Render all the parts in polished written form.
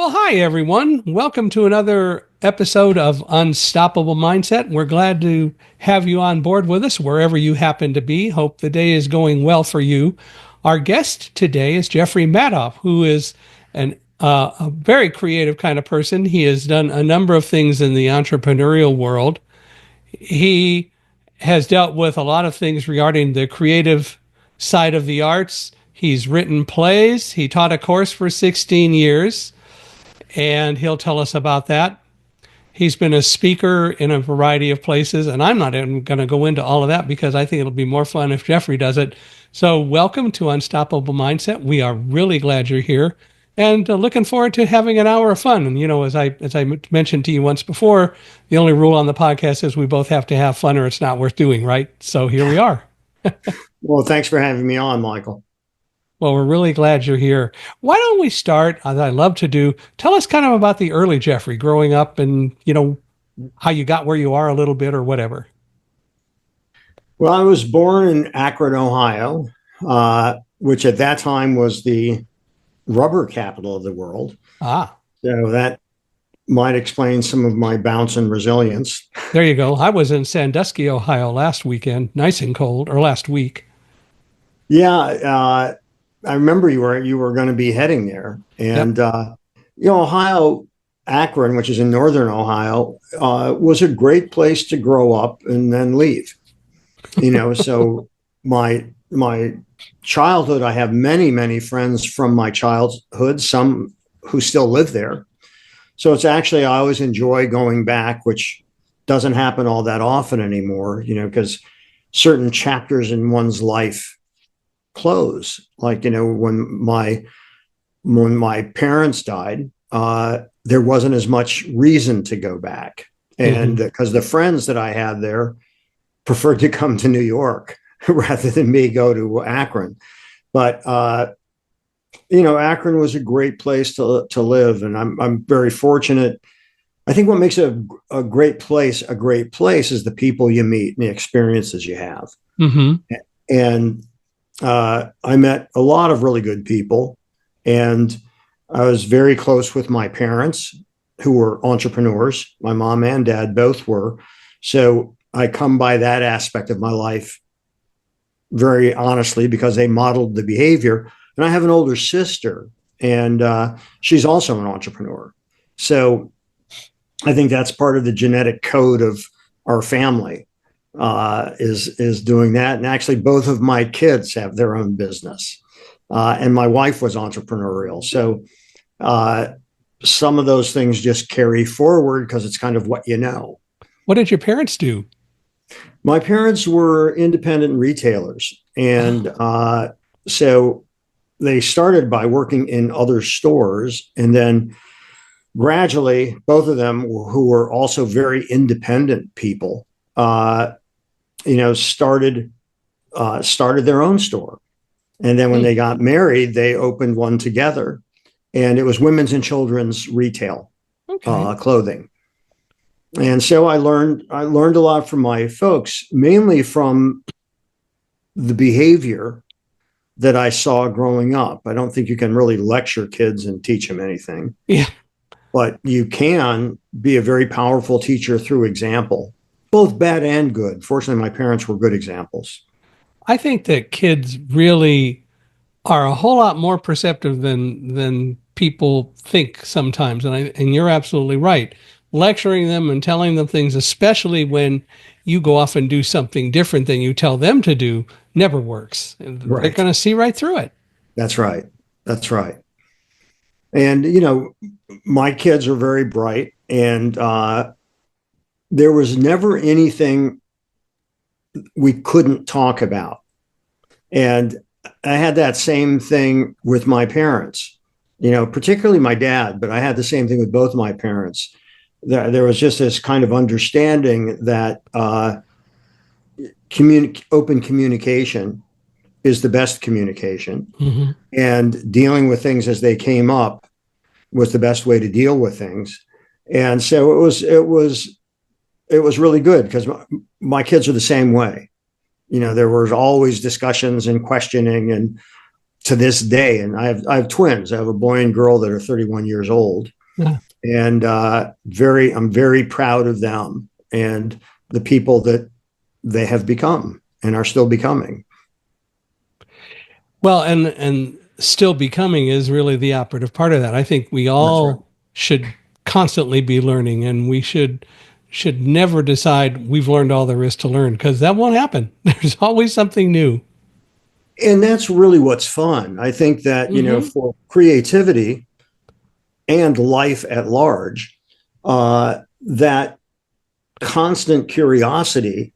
Well, hi, everyone. Welcome to another episode of Unstoppable Mindset. We're glad to have you on board with us wherever you happen to be. Hope the day is going well for you. Our guest today is Jeffrey Madoff, who is a very creative kind of person. He has done a number of things in the entrepreneurial world. He has dealt with a lot of things regarding the creative side of the arts. He's written plays. He taught a course for 16 years, and he'll tell us about that. He's been a speaker in a variety of places, and I'm not even going to go into all of that because I think it'll be more fun if Jeffrey does it. So welcome to Unstoppable Mindset. We are really glad you're here and looking forward to having an hour of fun. And, as I mentioned to you once before, the only rule on the podcast is we both have to have fun or it's not worth doing, right? So here we are. Well, thanks for having me on, Michael. Well, we're really glad you're here. Why don't we start, as I love to do, tell us kind of about the early Jeffrey growing up and, how you got where you are a little bit or whatever. Well, I was born in Akron, Ohio, which at that time was the rubber capital of the world. Ah, So that might explain some of my bounce and resilience. there you go. I was in Sandusky, Ohio last weekend, nice and cold, or last week. Yeah, I remember you were going to be heading there, and Yep. Ohio, Akron, which is in northern Ohio, was a great place to grow up and then leave. So my childhood, I have many friends from my childhood, some who still live there. So it's actually, I always enjoy going back, which doesn't happen all that often anymore, because certain chapters in one's life close. Like, when my parents died, there wasn't as much reason to go back. And because the friends that I had there preferred to come to New York rather than me go to Akron. But, Akron was a great place to live. And I'm very fortunate. I think what makes a great place is the people you meet and the experiences you have. Mm-hmm. And I met a lot of really good people, and I was very close with my parents, who were entrepreneurs. My mom and dad both were. So I come by that aspect of my life very honestly because they modeled the behavior. And I have an older sister, and she's also an entrepreneur. So I think that's part of the genetic code of our family. Is doing that. And actually, both of my kids have their own business. And my wife was entrepreneurial. So some of those things just carry forward because it's kind of what you know. What did your parents do? My parents were independent retailers. And so they started by working in other stores. And then gradually, both of them, who were also very independent people, started their own store. And then when they got married, they opened one together, and it was women's and children's retail, clothing. And so I learned a lot from my folks, mainly from the behavior that I saw growing up. I don't think you can really lecture kids and teach them anything. Yeah. But you can be a very powerful teacher through example, both bad and good. Fortunately, my parents were good examples. I think that kids really are a whole lot more perceptive than people think sometimes. And you're absolutely right. Lecturing them and telling them things, especially when you go off and do something different than you tell them to do, never works. Right. They're going to see right through it. That's right. And, my kids are very bright, and there was never anything we couldn't talk about. And I had that same thing with my parents, particularly my dad, but I had the same thing with both my parents. There was just this kind of understanding that open communication is the best communication, and dealing with things as they came up was the best way to deal with things. And so it was really good because my kids are the same way. There was always discussions and questioning, and to this day, and I have twins. I have a boy and girl that are 31 years old, Yeah. and I'm very proud of them and the people that they have become and are still becoming. Well, and still becoming is really the operative part of that. I think we That's right. all should constantly be learning, and we should never decide we've learned all there is to learn, because that won't happen. There's always something new. And that's really what's fun. I think that, Hmm. for creativity and life at large, that constant curiosity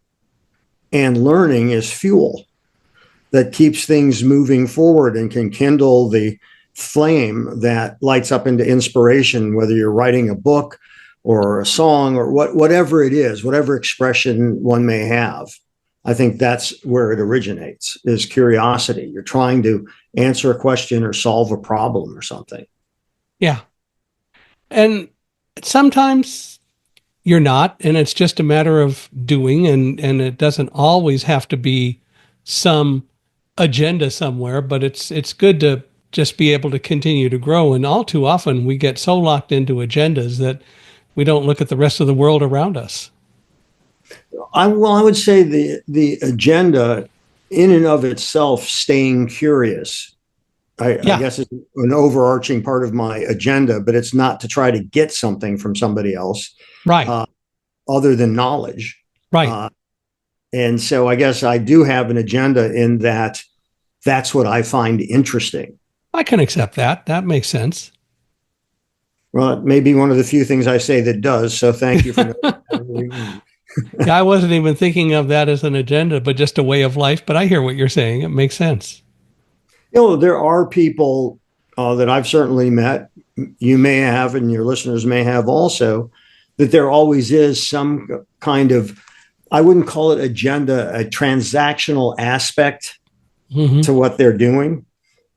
and learning is fuel that keeps things moving forward and can kindle the flame that lights up into inspiration, whether you're writing a book or a song or whatever it is, whatever expression one may have. I think that's where it originates, is curiosity. You're trying to answer a question or solve a problem or something. Yeah, and sometimes you're not, and it's just a matter of doing, and it doesn't always have to be some agenda somewhere, but it's good to just be able to continue to grow. And all too often we get so locked into agendas that we don't look at the rest of the world around us. I would say the agenda in and of itself, staying curious, I Yeah, guess is an overarching part of my agenda, but it's not to try to get something from somebody else right, uh, other than knowledge. right. Uh, and so I guess I do have an agenda in that that's what I find interesting. I can accept that. That makes sense. Well, it may be one of the few things I say that does. So thank you for knowing what I really mean. Yeah, I wasn't even thinking of that as an agenda, but just a way of life. But I hear what you're saying. It makes sense. There are people that I've certainly met, you may have, and your listeners may have also, that there always is some kind of, I wouldn't call it agenda, a transactional aspect Hmm. to what they're doing.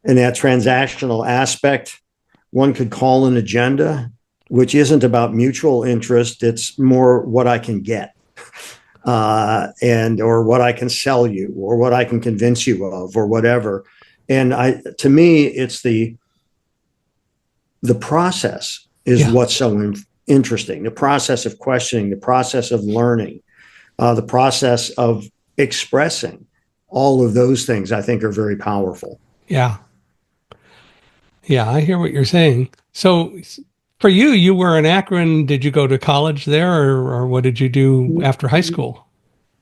And that transactional aspect, one could call an agenda, which isn't about mutual interest. It's more what I can get, and or what I can sell you, or what I can convince you of, or whatever. And to me, it's the process is Yeah. what's so interesting. The process of questioning, the process of learning, the process of expressing. All of those things I think are very powerful. Yeah. Yeah. I hear what you're saying. So for you, you were in Akron. Did you go to college there, or what did you do after high school?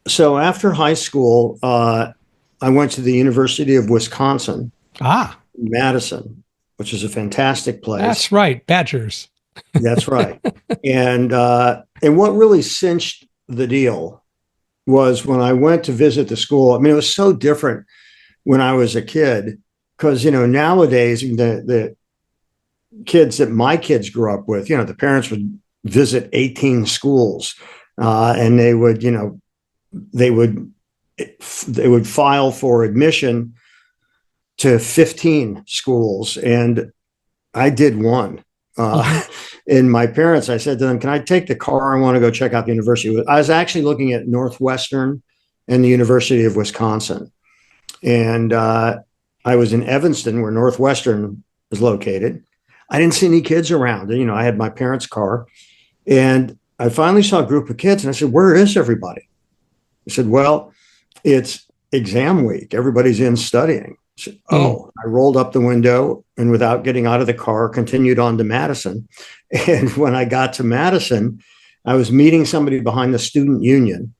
So after high school, I went to the University of Wisconsin, Ah, Madison, which is a fantastic that's place. right. Badgers. That's right. And what really cinched the deal was when I went to visit the school. I mean, it was so different when I was a kid because nowadays the kids that my kids grew up with, the parents would visit 18 schools, and they would they would file for admission to 15 schools, and I did one. Hmm. And my parents, I said to them, "Can I take the car? I want to go check out the university." I was actually looking at Northwestern and the University of Wisconsin, and I was in Evanston, where Northwestern is located. I didn't see any kids around. I had my parents' car, and I finally saw a group of kids, and I said, "Where is everybody?" I said, "Well, it's exam week. Everybody's in studying." I said, Mm. "Oh." I rolled up the window and, without getting out of the car, continued on to Madison. And when I got to Madison, I was meeting somebody behind the student union.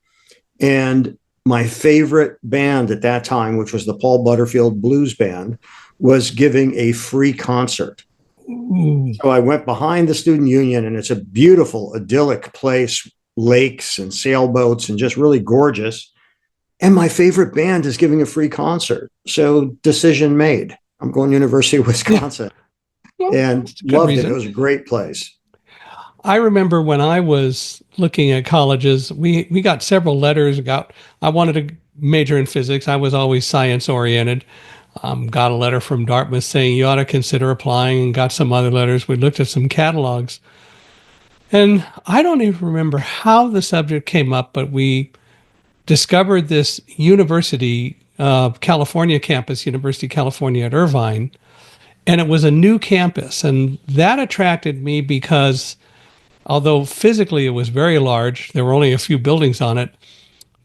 And my favorite band at that time, which was the Paul Butterfield Blues Band, was giving a free concert. Ooh. So I went behind the student union, and it's a beautiful, idyllic place, lakes and sailboats, and just really gorgeous. And my favorite band is giving a free concert. So decision made. I'm going to University of Yeah. Wisconsin, Well, and that's a good loved it. It reason. was a great place. I remember when I was looking at colleges, we got several letters. I wanted to major in physics. I was always science oriented. Got a letter from Dartmouth saying you ought to consider applying, and got some other letters. We looked at some catalogs, and I don't even remember how the subject came up, but we discovered this university California campus, University of California at Irvine, and it was a new campus, and that attracted me because although physically it was very large, there were only a few buildings on it.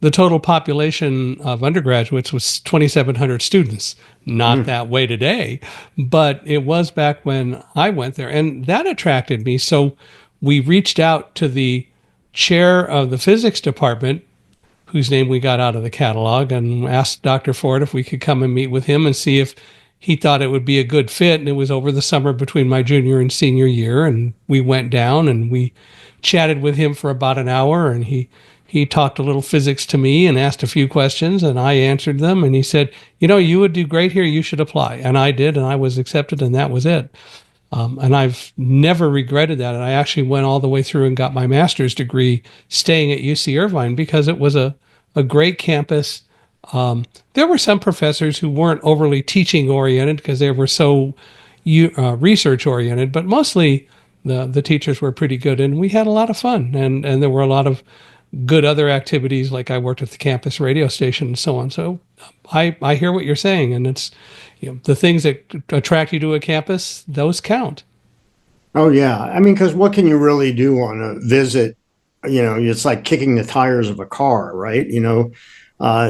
The total population of undergraduates was 2,700 students. Not Mhm. that way today, but it was back when I went there. And that attracted me. So we reached out to the chair of the physics department, whose name we got out of the catalog, and asked Dr. Ford if we could come and meet with him and see if he thought it would be a good fit. And it was over the summer between my junior and senior year. And we went down and we chatted with him for about an hour, and he talked a little physics to me and asked a few questions, and I answered them. And he said, "You know, you would do great here. You should apply." And I did, and I was accepted, and that was it. And I've never regretted that. And I actually went all the way through and got my master's degree staying at UC Irvine because it was a great campus. There were some professors who weren't overly teaching oriented because they were so research oriented, but mostly the teachers were pretty good, and we had a lot of fun. And there were a lot of good other activities, like I worked at the campus radio station and so on. So I hear what you're saying, and it's, the things that attract you to a campus, those count. Oh yeah, I mean, because what can you really do on a visit? It's like kicking the tires of a car, right?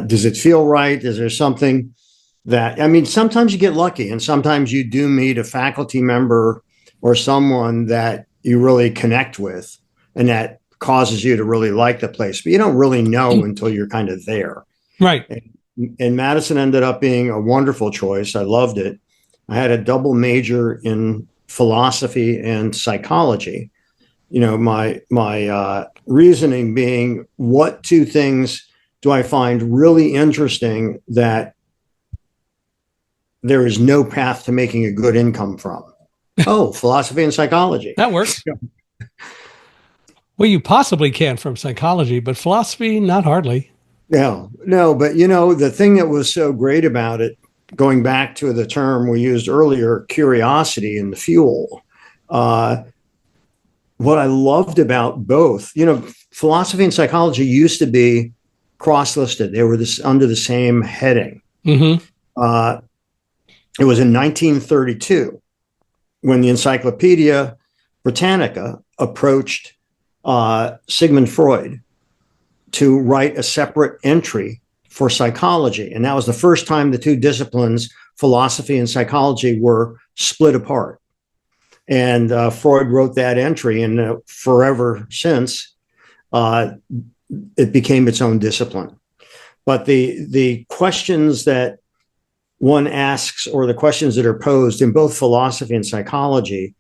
Does it feel right? Is there something that, I mean, sometimes you get lucky, and sometimes you do meet a faculty member or someone that you really connect with, and that causes you to really like the place, but you don't really know until you're kind of there. Right. And Madison ended up being a wonderful choice. I loved it. I had a double major in philosophy and psychology. My reasoning being, what two things do I find really interesting that there is no path to making a good income from? Oh, philosophy and psychology. That works. Well, you possibly can from psychology, but philosophy, not hardly. No, but the thing that was so great about it, going back to the term we used earlier, curiosity and the fuel. What I loved about both, philosophy and psychology used to be cross-listed. They were under the same heading. Mm-hmm. It was in 1932 when the Encyclopedia Britannica approached Sigmund Freud to write a separate entry for psychology. And that was the first time the two disciplines, philosophy and psychology, were split apart. And Freud wrote that entry, and forever since, it became its own discipline. But the questions that one asks, or the questions that are posed in both philosophy and psychology,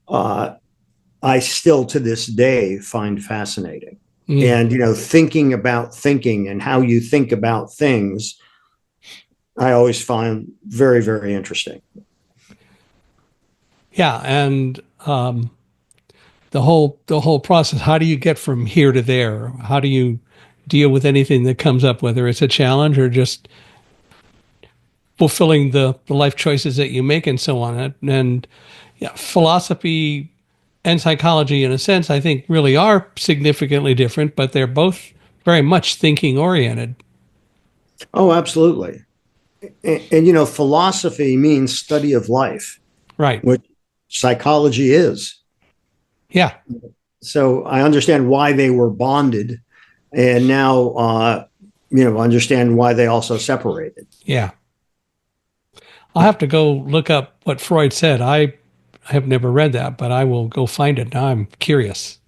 I still to this day find fascinating. And, thinking about thinking and how you think about things, I always find very, very interesting. Yeah. And the whole process, how do you get from here to there? How do you deal with anything that comes up, whether it's a challenge or just fulfilling the life choices that you make and so on? And yeah, philosophy and psychology, in a sense, I think really are significantly different, but they're both very much thinking oriented. Oh, absolutely. And philosophy means study of life, Right. which psychology is. Yeah. So I understand why they were bonded, and now, understand why they also separated. Yeah. I'll have to go look up what Freud said. I have never read that, but I will go find it. Now I'm curious.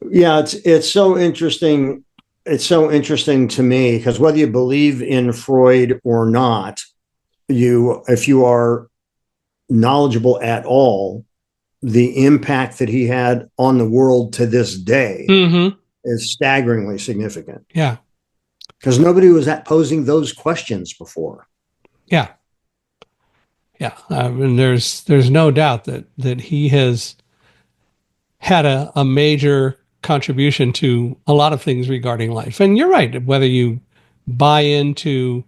Yeah, it's so interesting. It's so interesting to me because whether you believe in Freud or not, if you are knowledgeable at all, the impact that he had on the world to this day Mm-hmm. is staggeringly significant. Yeah. Because nobody was posing those questions before. Yeah. Yeah. And there's no doubt that he has had a major contribution to a lot of things regarding life. And you're right, whether you buy into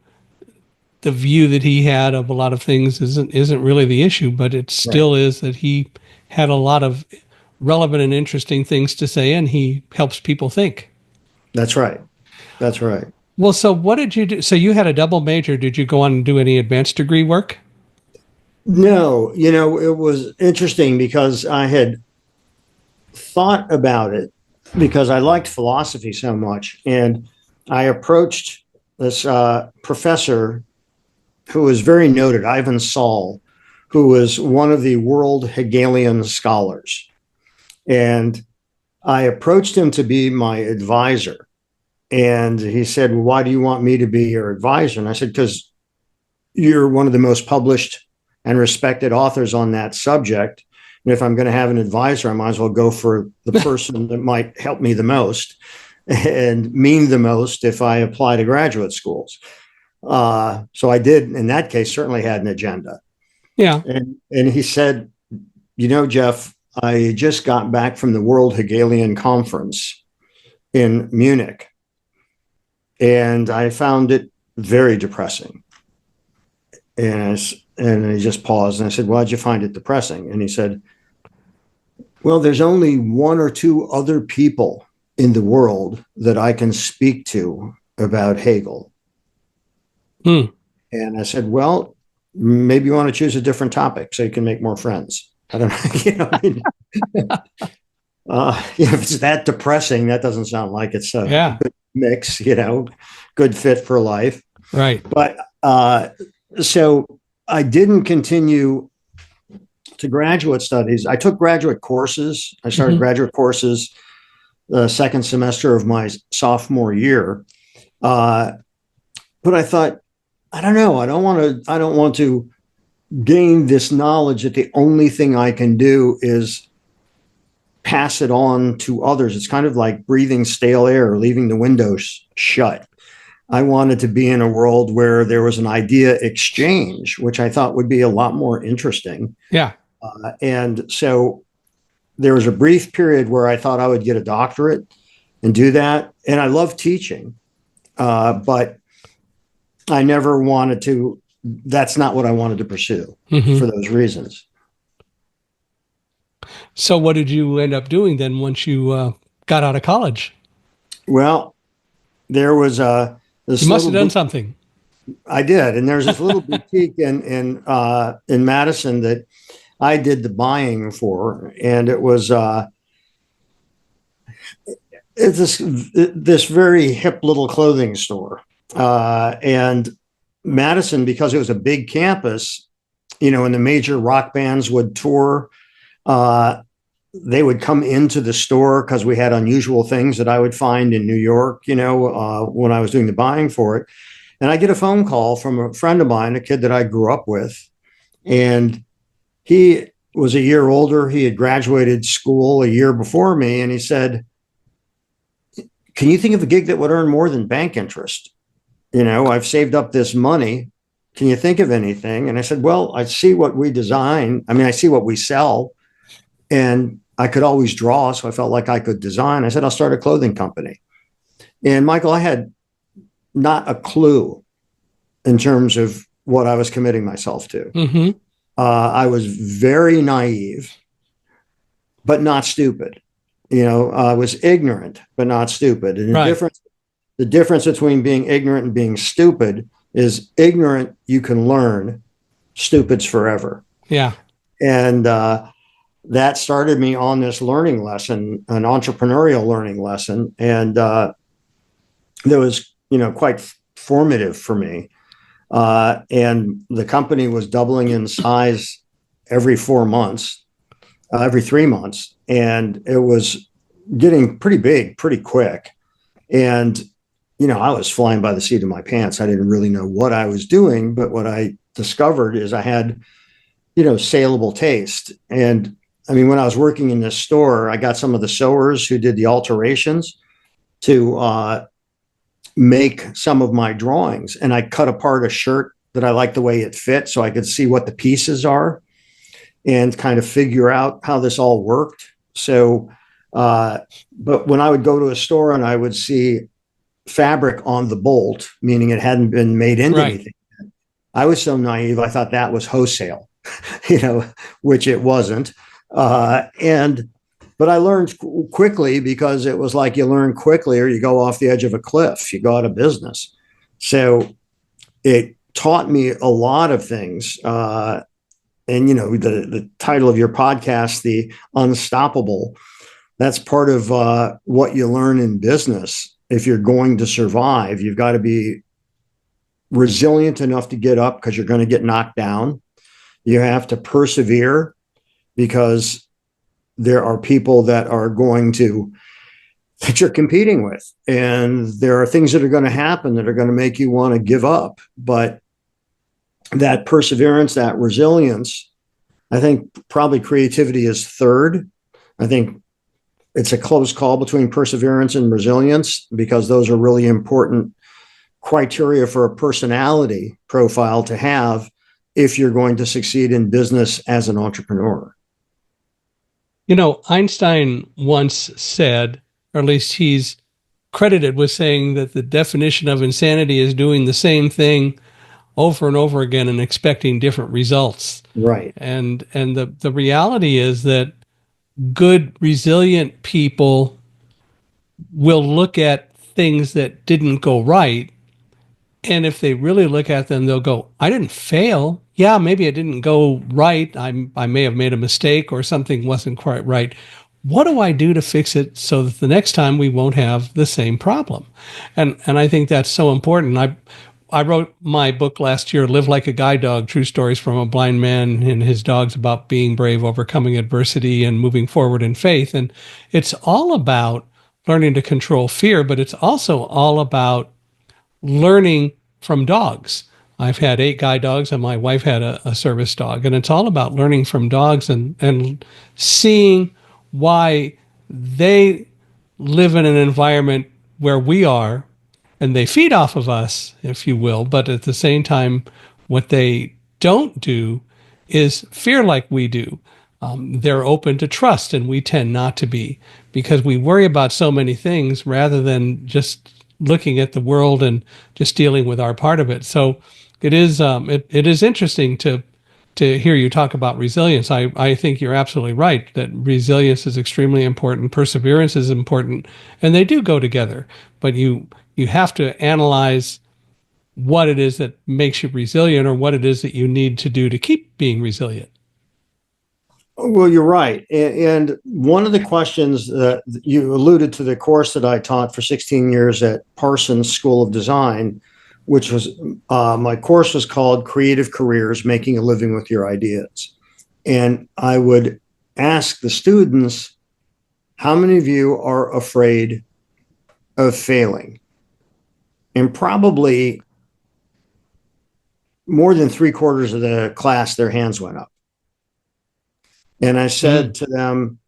the view that he had of a lot of things isn't really the issue, but it still is that he had a lot of relevant and interesting things to say, and he helps people think. That's right. That's right. Well, so what did you do? So you had a double major. Did you go on and do any advanced degree work? No, it was interesting because I had thought about it because I liked philosophy so much. And I approached this professor who was very noted, Ivan Saul, who was one of the world Hegelian scholars. And I approached him to be my advisor. And he said, well, why do you want me to be your advisor? And I said, because you're one of the most published and respected authors on that subject. And if I'm going to have an advisor, I might as well go for the person that might help me the most and mean the most if I apply to graduate schools. So I did, in that case, certainly had an agenda. Yeah. And he said, Jeff, I just got back from the World Hegelian Conference in Munich, and I found it very depressing. And he just paused, and I said, why'd you find it depressing? And he said, well, there's only one or two other people in the world that I can speak to about Hegel. And I said, well, maybe you want to choose a different topic so you can make more friends. I don't know. If it's that depressing, that doesn't sound like it's a good mix, good fit for life. Right. But so I didn't continue to graduate studies. I took graduate courses. I started graduate courses the second semester of my sophomore year. But I thought, I don't know. I don't want to gain this knowledge that the only thing I can do is pass it on to others. It's kind of like breathing stale air, or leaving the windows shut. I wanted to be in a world where there was an idea exchange, which I thought would be a lot more interesting. Yeah. And so there was a brief period where I thought I would get a doctorate and do that. And I love teaching, but I never wanted to. That's not what I wanted to pursue for those reasons. So what did you end up doing then once you got out of college? Well, there was this. You must have done something. I did, and there's this little boutique in Madison that I did the buying for, and it was it's this very hip little clothing store. And Madison, because it was a big campus, and the major rock bands would tour, they would come into the store because we had unusual things that I would find in New York, when I was doing the buying for it. And I get a phone call from a friend of mine, a kid that I grew up with, and he was a year older. He had graduated school a year before me. And he said, can you think of a gig that would earn more than bank interest? I've saved up this money. Can you think of anything? And I said, well, I see what we design. I see what we sell, and I could always draw. So I felt like I could design. I said, I'll start a clothing company. And Michael, I had not a clue in terms of what I was committing myself to. I was very naive, but not stupid. I was ignorant, but not stupid. And the difference between being ignorant and being stupid is ignorant, you can learn, stupid's forever. Yeah. And that started me on this learning lesson, an entrepreneurial learning lesson. And that was, quite formative for me. And the company was doubling in size every 4 months, every 3 months. And it was getting pretty big, pretty quick. And I was flying by the seat of my pants. I didn't really know what I was doing, but what I discovered is I had, saleable taste. And when I was working in this store, I got some of the sewers who did the alterations to make some of my drawings. And I cut apart a shirt that I liked the way it fit so I could see what the pieces are and kind of figure out how this all worked. So, but when I would go to a store and I would see fabric on the bolt, meaning it hadn't been made into anything, I was so naive. I thought that was wholesale, which it wasn't. And but I learned quickly because it was like you learn quickly or you go off the edge of a cliff, you go out of business. So it taught me a lot of things. And the title of your podcast, The Unstoppable, that's part of what you learn in business. If you're going to survive, you've got to be resilient enough to get up because you're going to get knocked down. You have to persevere because there are people that you're competing with. And there are things that are going to happen that are going to make you want to give up. But that perseverance, that resilience, I think probably creativity is third. I think it's a close call between perseverance and resilience because those are really important criteria for a personality profile to have if you're going to succeed in business as an entrepreneur. Einstein once said, or at least he's credited with saying, that the definition of insanity is doing the same thing over and over again and expecting different results. Right. And the reality is that good, resilient people will look at things that didn't go right. And if they really look at them, they'll go, I didn't fail. Yeah, maybe it didn't go right. I may have made a mistake or something wasn't quite right. What do I do to fix it so that the next time we won't have the same problem? And I think that's so important. I wrote my book last year, Live Like a Guide Dog, True Stories from a Blind Man and His Dogs, about being brave, overcoming adversity, and moving forward in faith. And it's all about learning to control fear, but it's also all about learning from dogs. I've had 8 guide dogs and my wife had a service dog. And it's all about learning from dogs and seeing why they live in an environment where we are and they feed off of us, if you will. But at the same time, what they don't do is fear like we do. They're open to trust, and we tend not to be because we worry about so many things rather than just looking at the world and just dealing with our part of it. So it is interesting to hear you talk about resilience. I think you're absolutely right that resilience is extremely important. Perseverance is important, and they do go together. But you have to analyze what it is that makes you resilient or what it is that you need to do to keep being resilient. Well, you're right. And one of the questions that you alluded to, the course that I taught for 16 years at Parsons School of Design, which was my course was called Creative Careers, Making a Living with Your Ideas. And I would ask the students, how many of you are afraid of failing? And probably more than 3/4 of the class, their hands went up. And I said to them,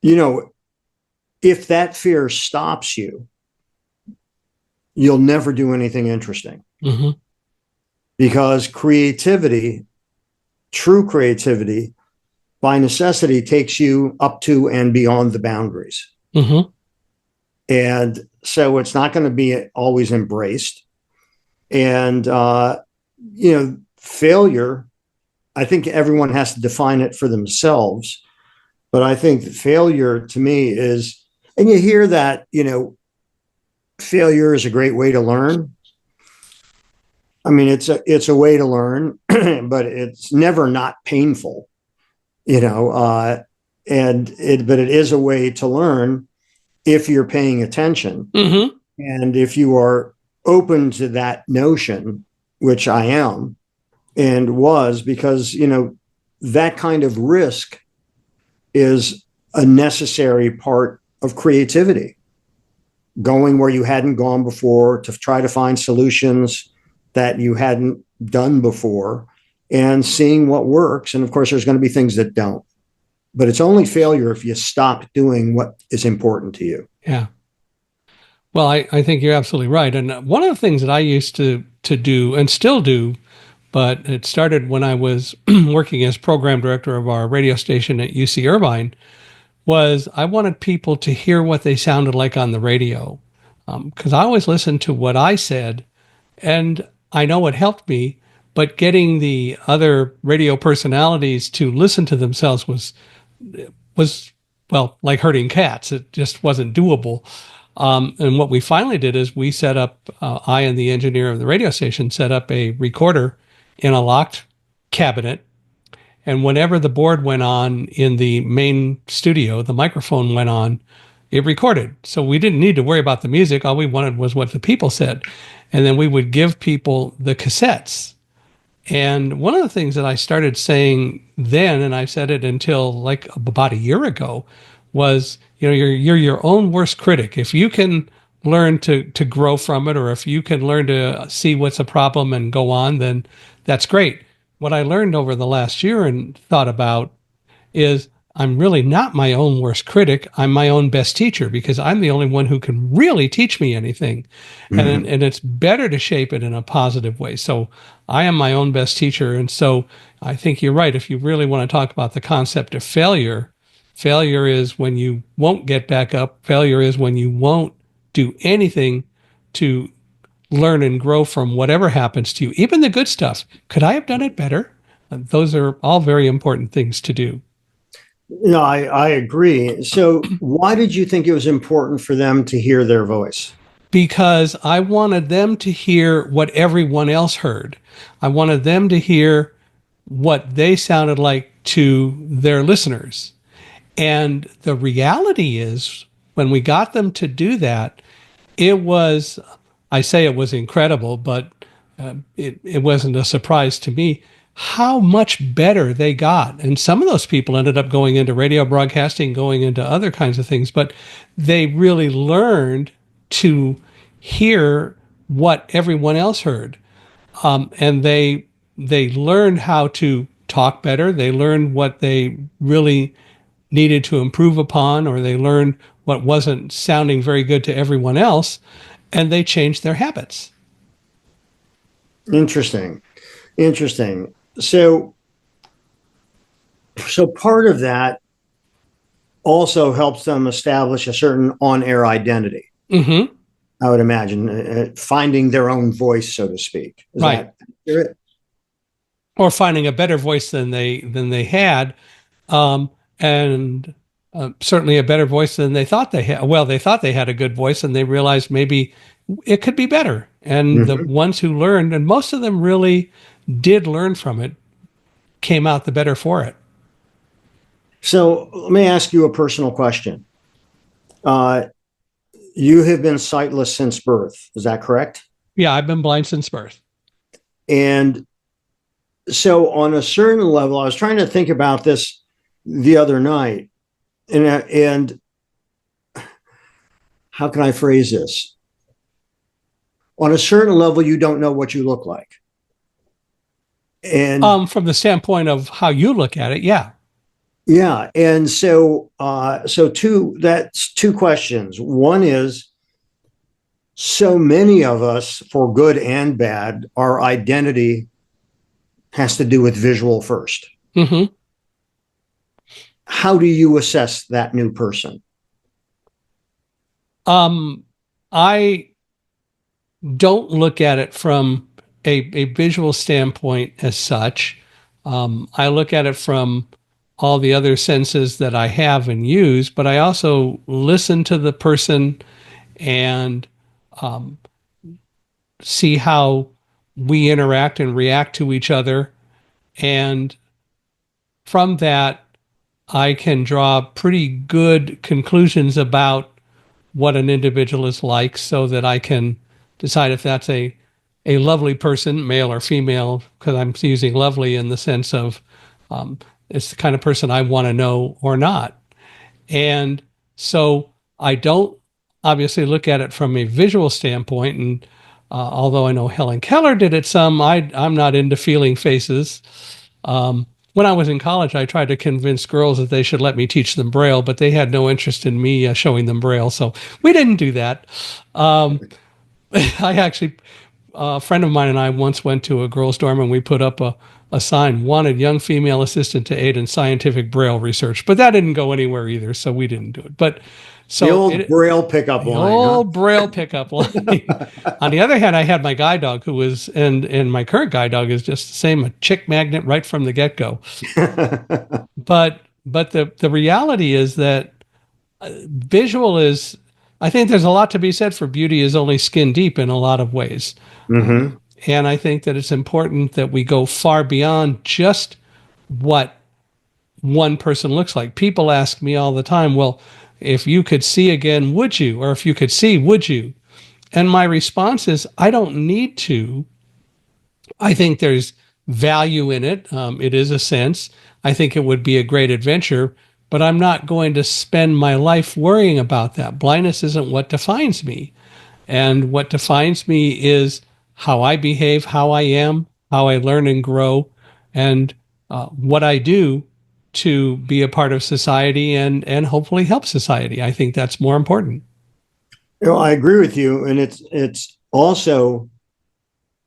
if that fear stops you, you'll never do anything interesting. Mm-hmm. Because creativity, true creativity, by necessity, takes you up to and beyond the boundaries. Mm-hmm. And so it's not going to be always embraced. And, failure, I think everyone has to define it for themselves. But I think failure to me is, and you hear that, failure is a great way to learn. I mean, it's a way to learn, but it's never not painful, but it is a way to learn if you're paying attention. Mm-hmm. And if you are open to that notion, which I am and was, because, that kind of risk is a necessary part of creativity. Going where you hadn't gone before to try to find solutions that you hadn't done before and seeing what works. And of course, there's going to be things that don't. But it's only failure if you stop doing what is important to you. Yeah. Well, I think you're absolutely right. And one of the things that I used to do and still do, but it started when I was working as program director of our radio station at UC Irvine, was I wanted people to hear what they sounded like on the radio. Because I always listened to what I said, and I know it helped me, but getting the other radio personalities to listen to themselves was well, like herding cats. It just wasn't doable. And what we finally did is we set up, I and the engineer of the radio station set up a recorder in a locked cabinet. And whenever the board went on in the main studio, the microphone went on, it recorded. So we didn't need to worry about the music. All we wanted was what the people said. And then we would give people the cassettes. And one of the things that I started saying then, and I said it until like about a year ago, was, you're your own worst critic. If you can learn to grow from it, or if you can learn to see what's a problem and go on, then that's great. What I learned over the last year and thought about is I'm really not my own worst critic. I'm my own best teacher, because I'm the only one who can really teach me anything. Mhm. And it's better to shape it in a positive way. So I am my own best teacher. And so I think you're right. If you really want to talk about the concept of failure, failure is when you won't get back up. Failure is when you won't do anything to learn and grow from whatever happens to you, even the good stuff. Could I have done it better? Those are all very important things to do. No, I agree. So, why did you think it was important for them to hear their voice? Because I wanted them to hear what everyone else heard. I wanted them to hear what they sounded like to their listeners. And the reality is, when we got them to do that, it was, I say it was incredible, but it wasn't a surprise to me how much better they got. And some of those people ended up going into radio broadcasting, going into other kinds of things, but they really learned to hear what everyone else heard. And they learned how to talk better. They learned what they really needed to improve upon, or they learned what wasn't sounding very good to everyone else, and they changed their habits. Interesting. Interesting. So part of that also helps them establish a certain on-air identity. Mm-hmm. I would imagine finding their own voice, so to speak. Is Right. that accurate? Or finding a better voice than they had, and certainly a better voice than they thought they had. Well, they thought they had a good voice, and they realized maybe it could be better. And the Mhm. ones who learned, and most of them really did learn from it, came out the better for it. So let me ask you a personal question. Uh, you have been sightless since birth. Is that correct? Yeah, I've been blind since birth. And so, on a certain level, I was trying to think about this the other night, and how can I phrase this? On a certain level, you don't know what you look like, and From the standpoint of how you look at it, yeah. yeah, and that's two questions. One is, so many of us, for good and bad, our identity has to do with visual first. Mm-hmm. How do you assess that new person? I don't look at it from a visual standpoint as such. I look at it from all the other senses that I have and use, but I also listen to the person and um, see how we interact and react to each other. And from that, I can draw pretty good conclusions about what an individual is like, so that I can decide if that's a lovely person, male or female, because I'm using lovely in the sense of um, it's the kind of person I want to know or not. And so I don't obviously look at it from a visual standpoint. And although I know Helen Keller did it some, I'm not into feeling faces. When I was in college, I tried to convince girls that they should let me teach them Braille, but they had no interest in me showing them Braille. So we didn't do that. I actually, a friend of mine and I once went to a girls' dorm, and we put up a sign, wanted young female assistant to aid in scientific Braille research. But that didn't go anywhere either, so we didn't do it. But The so old Braille pickup the line. old Braille pickup line. On the other hand, I had my guide dog who was, and my current guide dog is just the same, a chick magnet right from the get-go. Huh? But the reality is that Visual is, I think there's a lot to be said for beauty is only skin deep in a lot of ways. Mm-hmm. And I think that it's important that we go far beyond just what one person looks like. People ask me all the time, well, if you could see again, would you? Or if you could see, would you? And my response is, I don't need to. I think there's value in it. It is a sense. I think it would be a great adventure, but I'm not going to spend my life worrying about that. Blindness isn't what defines me. And what defines me is how I behave, how I am, how I learn and grow, and what I do to be a part of society and hopefully help society. I think that's more important. I agree with you, and it's also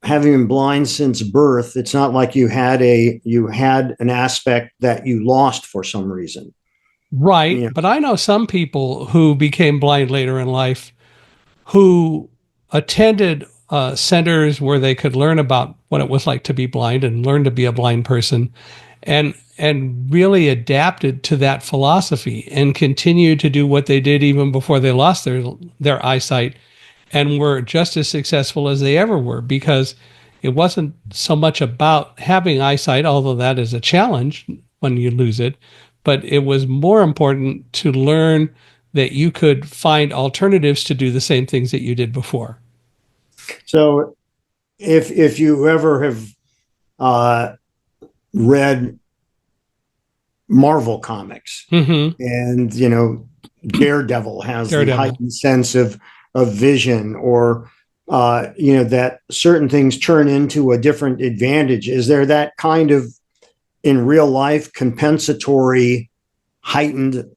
having been blind since birth. It's not like you had an aspect that you lost for some reason. Right. Yeah. But I know some people who became blind later in life who attended centers where they could learn about what it was like to be blind and learn to be a blind person and really adapted to that philosophy and continued to do what they did even before they lost their eyesight and were just as successful as they ever were because it wasn't so much about having eyesight, although that is a challenge when you lose it, but it was more important to learn that you could find alternatives to do the same things that you did before. So if you ever have uh, read Marvel comics, Mm-hmm. and Daredevil has the Daredevil. heightened sense of vision, or that certain things turn into a different advantage. Is there that kind of in real life compensatory heightened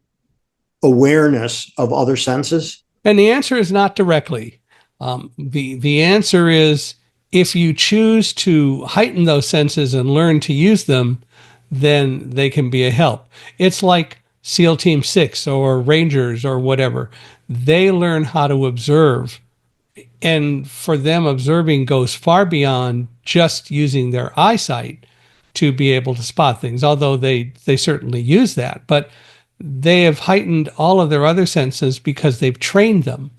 awareness of other senses? And the answer is not directly. The answer is if you choose to heighten those senses and learn to use them, then they can be a help. It's like SEAL Team 6 or Rangers or whatever. They learn how to observe. And for them, observing goes far beyond just using their eyesight to be able to spot things, although they certainly use that. But they have heightened all of their other senses because they've trained them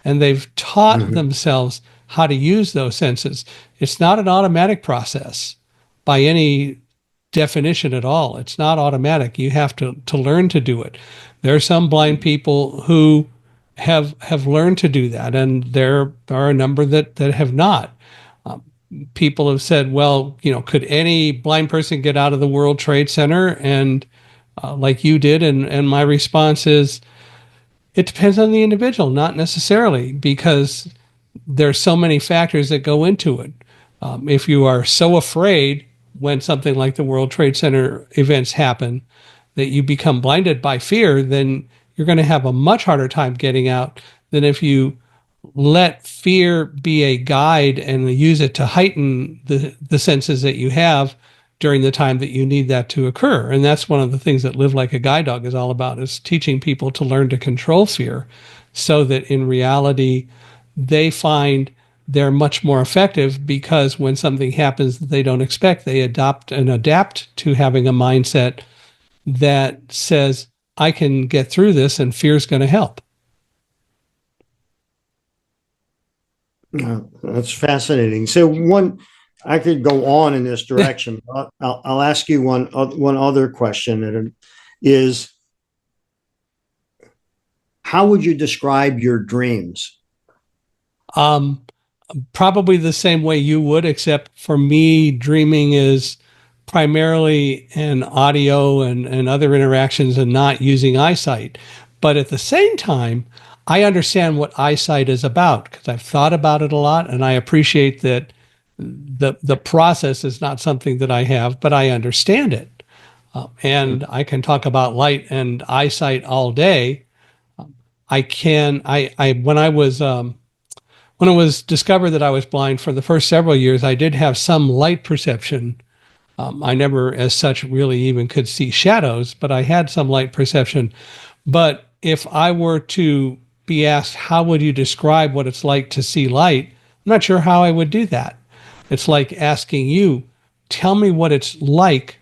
and they've taught Mhm. themselves how to use those senses. It's not an automatic process by any definition at all. It's not automatic. You have to learn to do it. There are some blind people who have learned to do that, and there are a number that have not. People have said, well, could any blind person get out of the World Trade Center and like you did? And my response is, it depends on the individual, not necessarily, because there's so many factors that go into it. If you are so afraid when something like the World Trade Center events happen that you become blinded by fear, then you're going to have a much harder time getting out than if you let fear be a guide and use it to heighten the senses that you have during the time that you need that to occur. And that's one of the things that Live Like a Guide Dog is all about, is teaching people to learn to control fear so that in reality they find they're much more effective, because when something happens that they don't expect, they adopt and adapt to having a mindset that says, I can get through this and fear is going to help. That's fascinating. So I could go on in this direction. I'll ask you one other question, and is, how would you describe your dreams? Um, Probably the same way you would, except for me, dreaming is primarily an audio and other interactions and not using eyesight. But at the same time, I understand what eyesight is about because I've thought about it a lot, and I appreciate that the process is not something that I have, but I understand it. And I can talk about light and eyesight all day. I can I when it was discovered that I was blind for the first several years, I did have some light perception. I never, as such, really even could see shadows, but I had some light perception. But if I were to be asked, how would you describe what it's like to see light? I'm not sure how I would do that. It's like asking you, tell me what it's like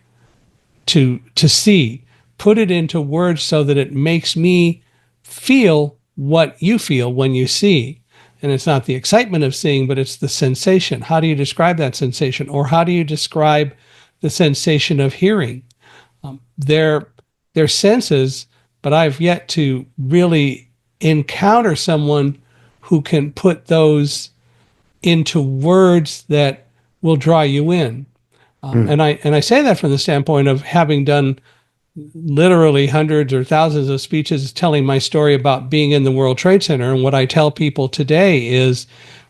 to see. Put it into words so that it makes me feel what you feel when you see. And it's not the excitement of seeing, but it's the sensation. How do you describe that sensation? Or how do you describe the sensation of hearing? They're senses, but I've yet to really encounter someone who can put those into words that will draw you in. And I say that from the standpoint of having done literally hundreds or thousands of speeches telling my story about being in the World Trade Center. And what I tell people today is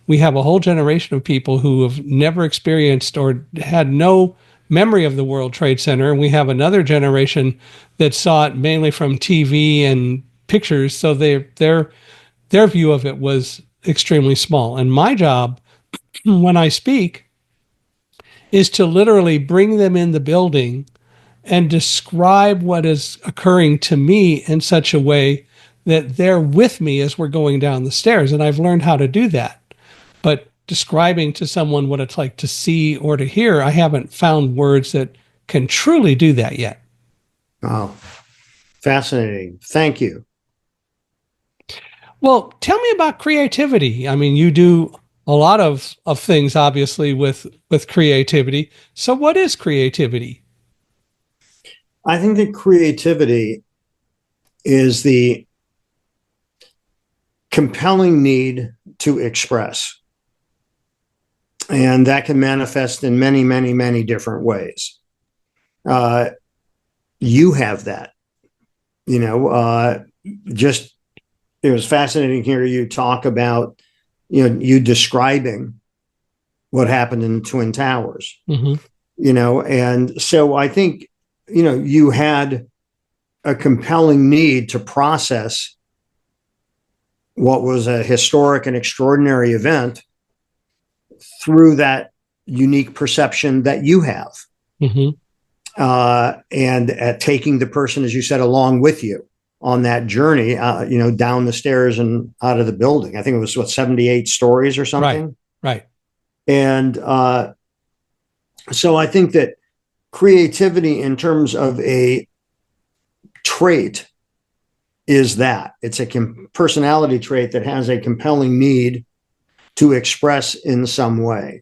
we have a whole generation of people who have never experienced or had no memory of the World Trade Center. And we have another generation that saw it mainly from TV and pictures. So their view of it was extremely small. And my job when I speak is to literally bring them in the building and describe what is occurring to me in such a way that they're with me as we're going down the stairs. And I've learned how to do that. But describing to someone what it's like to see or to hear, I haven't found words that can truly do that yet. Wow. Fascinating. Thank you. Well, tell me about creativity. I mean, you do a lot of things, obviously, with creativity. So what is creativity? I think that creativity is the compelling need to express. And that can manifest in many, many, many different ways. You have that, just it was fascinating to hear you talk about, you describing what happened in the Twin Towers, and so I think, you had a compelling need to process what was a historic and extraordinary event through that unique perception that you have. And at taking the person, as you said, along with you on that journey, down the stairs and out of the building. I think it was 78 stories or something. Right. And so I think that creativity in terms of a trait is that it's a personality trait that has a compelling need to express in some way.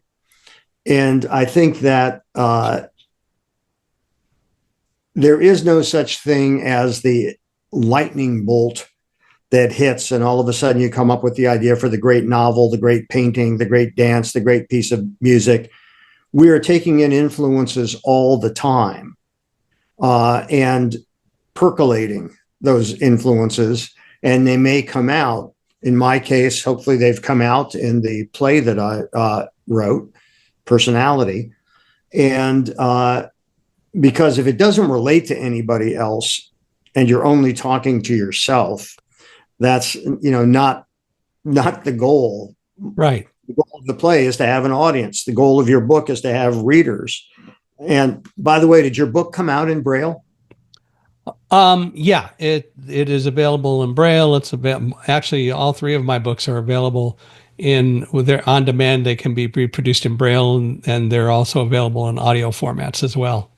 And I think that there is no such thing as the lightning bolt that hits and all of a sudden you come up with the idea for the great novel, the great painting, the great dance, the great piece of music. We are taking in influences all the time and percolating those influences, and they may come out. In my case, hopefully they've come out in the play that I wrote, Personality. And because if it doesn't relate to anybody else and you're only talking to yourself, that's, not the goal. Right. The goal of the play is to have an audience. The goal of your book is to have readers. And by the way, did your book come out in Braille? Yeah, it is available in Braille. It's actually all three of my books are available they're on demand. They can be reproduced in Braille, and they're also available in audio formats as well.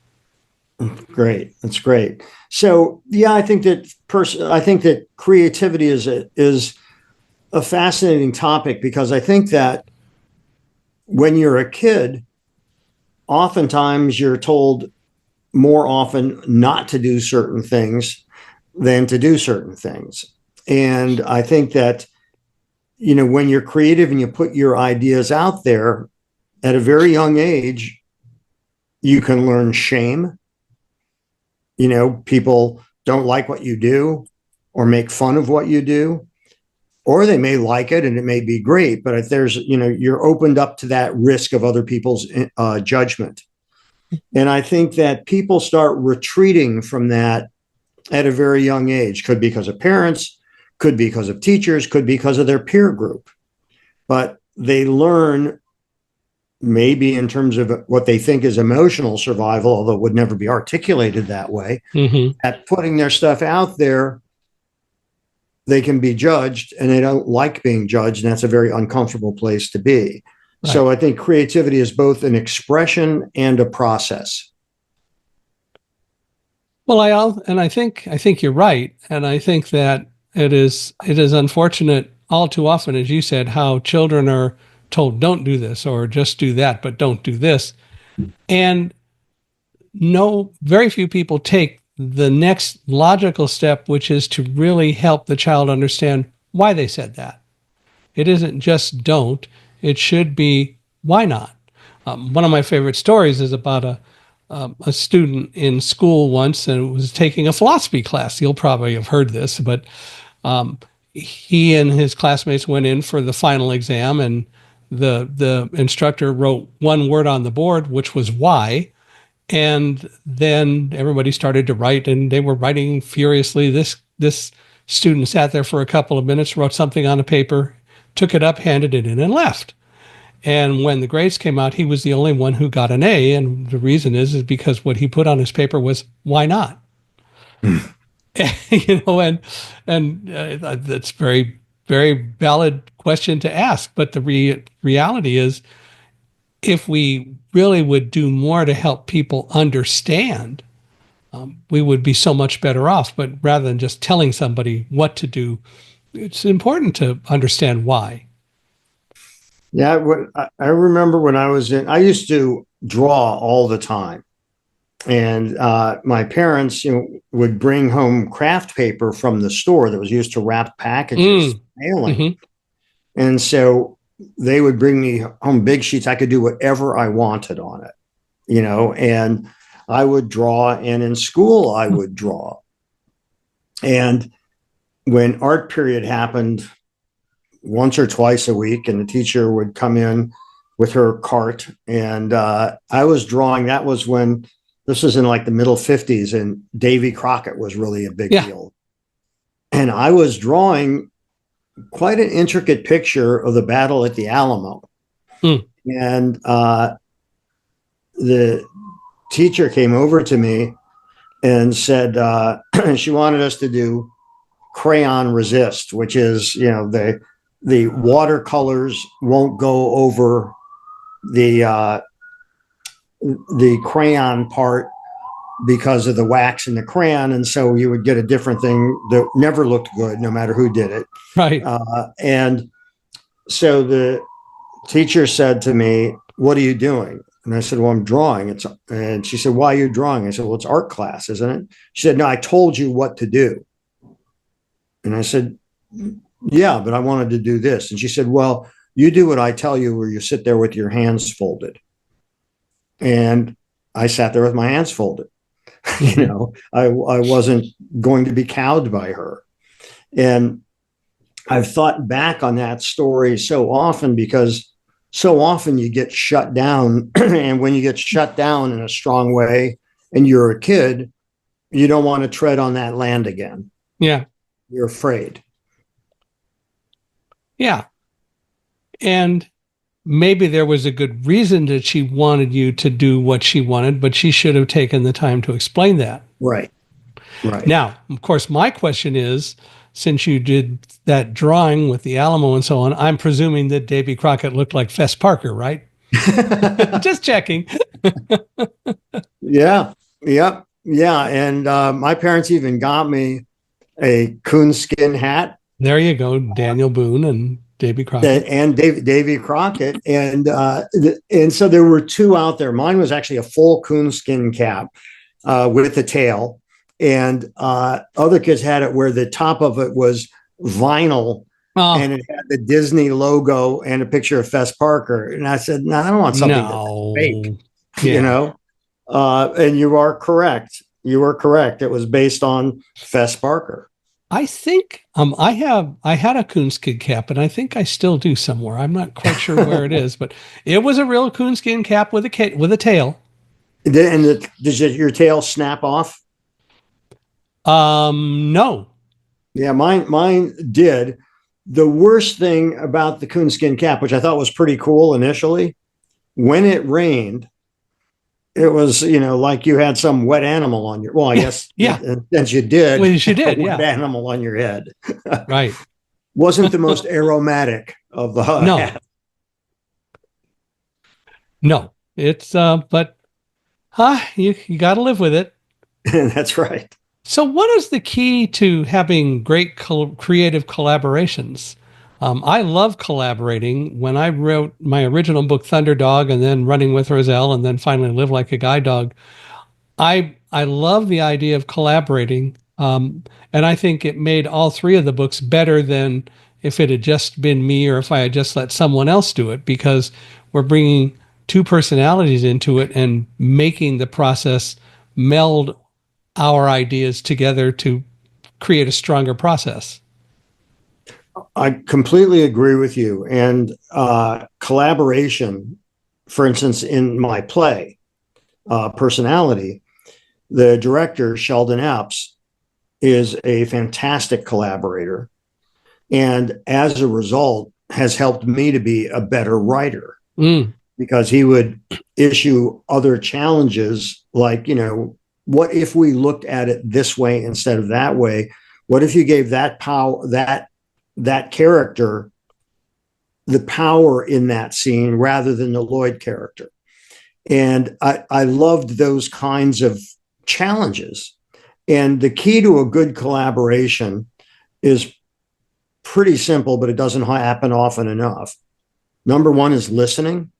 Great. That's great. So yeah, I think that creativity is a fascinating topic, because I think that when you're a kid, oftentimes you're told more often not to do certain things than to do certain things. And I think that, when you're creative and you put your ideas out there at a very young age, you can learn shame. People don't like what you do or make fun of what you do, or they may like it and it may be great. But if there's, you're opened up to that risk of other people's judgment. And I think that people start retreating from that at a very young age. Could be because of parents, could be because of teachers, could be because of their peer group. But they learn, maybe in terms of what they think is emotional survival, although it would never be articulated that way, at putting their stuff out there, they can be judged, and they don't like being judged. And that's a very uncomfortable place to be. Right. So I think creativity is both an expression and a process. Well, I think you're right. And I think that it is unfortunate all too often, as you said, how children are told don't do this or just do that, but don't do this. And no, very few people take the next logical step, which is to really help the child understand why they said that. It isn't just don't, it should be why not. One of my favorite stories is about a student in school once and was taking a philosophy class. You'll probably have heard this, but he and his classmates went in for the final exam, and the instructor wrote one word on the board, which was why. And then everybody started to write, and they were writing furiously. This student sat there for a couple of minutes, wrote something on a paper, took it up, handed it in, and left. And when the grades came out, he was the only one who got an A. And the reason is because what he put on his paper was, why not? And that's very, very valid question to ask. But the reality is, if we really would do more to help people understand, we would be so much better off. But rather than just telling somebody what to do, it's important to understand why. Yeah, I remember when I used to draw all the time. And my parents, would bring home craft paper from the store that was used to wrap packages, mailing. Mm-hmm. And so they would bring me home big sheets. I could do whatever I wanted on it, and I would draw. And in school, I would draw. And when art period happened once or twice a week, and the teacher would come in with her cart, and I was drawing. That was when this was in like the middle 50s, and Davy Crockett was really a big deal. And I was drawing quite an intricate picture of the battle at the Alamo. And the teacher came over to me and said she wanted us to do crayon resist, which is, the watercolors won't go over the crayon part because of the wax in the crayon. And so you would get a different thing that never looked good, no matter who did it. Right. And so the teacher said to me, "What are you doing?" And I said, "Well, I'm drawing." And she said, "Why are you drawing?" I said, "Well, it's art class, isn't it?" She said, "No, I told you what to do." And I said, "Yeah, but I wanted to do this." And she said, "Well, you do what I tell you, where you sit there with your hands folded." And I sat there with my hands folded. I wasn't going to be cowed by her. And I've thought back on that story so often, because so often you get shut down. And when you get shut down in a strong way and you're a kid, you don't want to tread on that land again. Yeah. You're afraid. Yeah. And maybe there was a good reason that she wanted you to do what she wanted, but she should have taken the time to explain that. Right. Right. Now, of course, my question is, since you did that drawing with the Alamo and so on, I'm presuming that Davy Crockett looked like Fess Parker, right? Just checking. Yeah. Yep. Yeah. And my parents even got me a coonskin hat. There you go. Daniel Boone and Davy Crockett. And Davy Crockett. And so there were two out there. Mine was actually a full coonskin cap with a tail. And other kids had it where the top of it was vinyl. Oh. And it had the Disney logo and a picture of Fess Parker. And I said, "No, I don't want something that's fake." Yeah. And you are correct. You are correct. It was based on Fess Parker. I think I had a coonskin cap, and I think I still do somewhere. I'm not quite sure where it is, but it was a real coonskin cap with a tail. And did your tail snap off? No. Yeah, mine did. The worst thing about the coonskin cap, which I thought was pretty cool initially, when it rained, it was, like you had some wet animal on your, well, I guess, yeah. Since you did. Well, you did, wet animal on your head. Right. Wasn't the most aromatic of the hat. No, it's, but, you got to live with it. That's right. So, what is the key to having great creative collaborations? I love collaborating. When I wrote my original book, Thunderdog, and then Running with Roselle, and then finally Live Like a Guide Dog, I love the idea of collaborating, and I think it made all three of the books better than if it had just been me or if I had just let someone else do it, because we're bringing two personalities into it and making the process meld our ideas together to create a stronger process. I completely agree with you. And collaboration, for instance, in my play, Personality, the director, Sheldon Epps, is a fantastic collaborator. And as a result, has helped me to be a better writer because he would issue other challenges like, what if we looked at it this way instead of that way? What if you gave that power, that character the power in that scene rather than the Lloyd character? And I loved those kinds of challenges. And the key to a good collaboration is pretty simple, but it doesn't happen often enough. Number one is listening.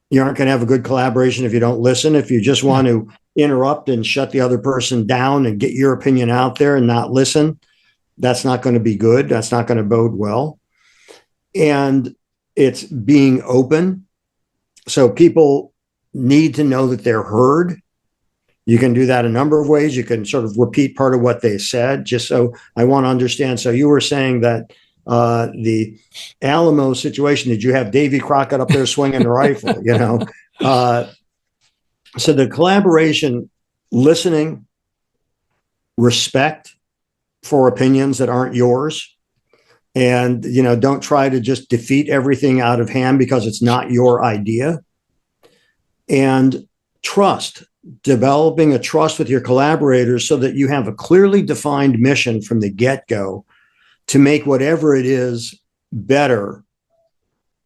You aren't going to have a good collaboration if you don't listen. If you just want to interrupt and shut the other person down and get your opinion out there and not listen, that's not going to be good. That's not going to bode well. And it's being open. So people need to know that they're heard. You can do that a number of ways. You can sort of repeat part of what they said, just so I want to understand. So you were saying that the Alamo situation, did you have Davy Crockett up there swinging the rifle? So the collaboration, listening, respect for opinions that aren't yours, and don't try to just defeat everything out of hand because it's not your idea. And trust, developing a trust with your collaborators so that you have a clearly defined mission from the get-go to make whatever it is better,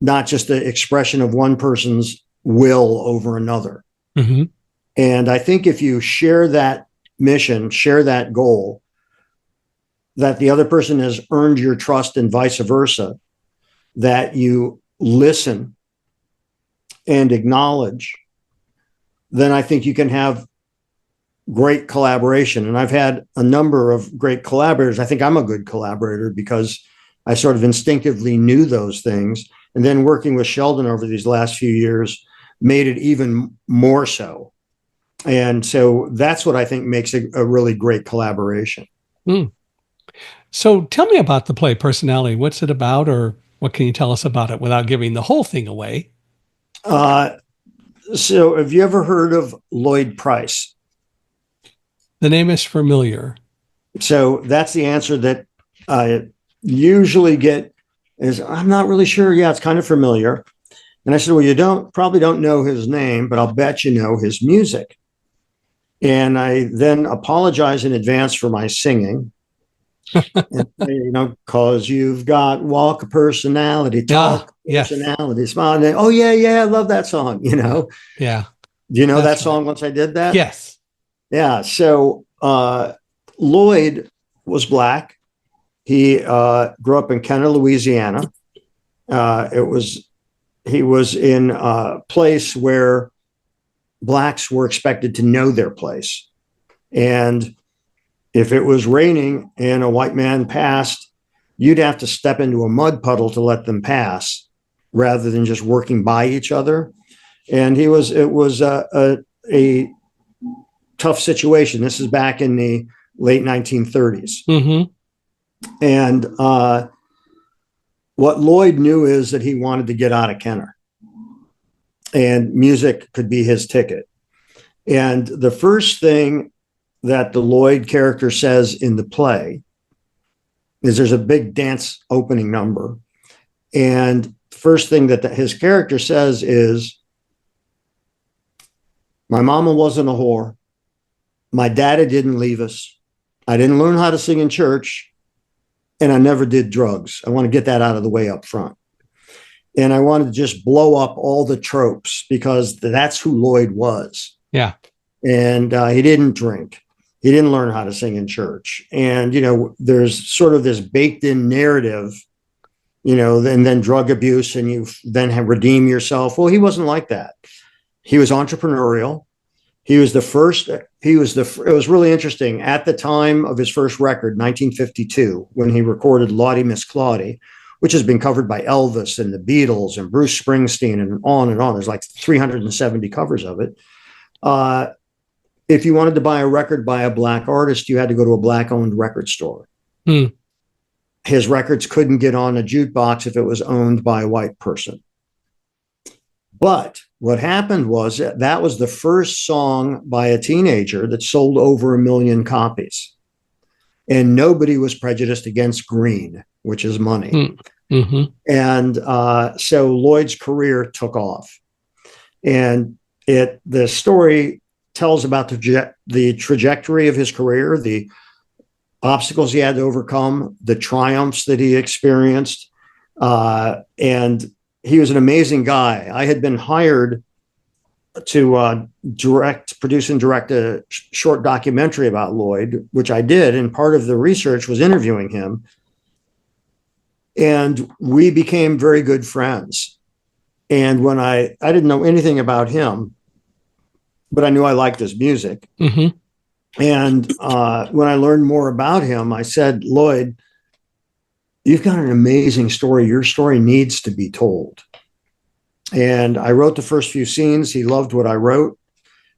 not just the expression of one person's will over another. Mm-hmm. And I think if you share that mission, share that goal, that the other person has earned your trust and vice versa, that you listen and acknowledge, then I think you can have great collaboration. And I've had a number of great collaborators. I think I'm a good collaborator because I sort of instinctively knew those things. And then working with Sheldon over these last few years made it even more so. And so that's what I think makes a really great collaboration. So tell me about the play Personality. What's it about, or what can you tell us about it without giving the whole thing away? So have you ever heard of Lloyd Price? The name is familiar. So that's the answer that I usually get is, I'm not really sure. Yeah, it's kind of familiar. And I said, well, you probably don't know his name, but I'll bet you know his music. And I then apologize in advance for my singing. And, cause you've got walk a personality, talk personality, smile. And then, oh yeah, I love that song. Yeah. Do you know that song? Once I did that, yes, yeah. So Lloyd was Black. He grew up in Kenner, Louisiana. He was in a place where Blacks were expected to know their place, and if it was raining and a white man passed, you'd have to step into a mud puddle to let them pass rather than just working by each other. And it was a tough situation. This is back in the late 1930s. Mm-hmm. And what Lloyd knew is that he wanted to get out of Kenner, and music could be his ticket. And the first thing that the Lloyd character says in the play is there's a big dance opening number. And the first thing that his character says is, my mama wasn't a whore. My daddy didn't leave us. I didn't learn how to sing in church. And I never did drugs. I want to get that out of the way up front. And I wanted to just blow up all the tropes because that's who Lloyd was. Yeah. And he didn't drink. He didn't learn how to sing in church. And, there's sort of this baked in narrative, and then drug abuse, and you then have redeem yourself. Well, he wasn't like that. He was entrepreneurial. He was the first. It was really interesting at the time of his first record, 1952, when he recorded Lottie Miss Claudie, which has been covered by Elvis and the Beatles and Bruce Springsteen and on and on. There's like 370 covers of it. If you wanted to buy a record by a black artist, you had to go to a black-owned record store. Hmm. His records couldn't get on a jukebox if it was owned by a white person. But what happened was that was the first song by a teenager that sold over 1 million copies. And nobody was prejudiced against green, which is money. Mm-hmm. And so Lloyd's career took off. And the story tells about the trajectory of his career, the obstacles he had to overcome, the triumphs that he experienced. And he was an amazing guy. I had been hired to produce and direct a short documentary about Lloyd, which I did. And part of the research was interviewing him. And we became very good friends. And when I didn't know anything about him, but I knew I liked his music. Mm-hmm. And when I learned more about him, I said, Lloyd, you've got an amazing story. Your story needs to be told. And I wrote the first few scenes. He loved what I wrote.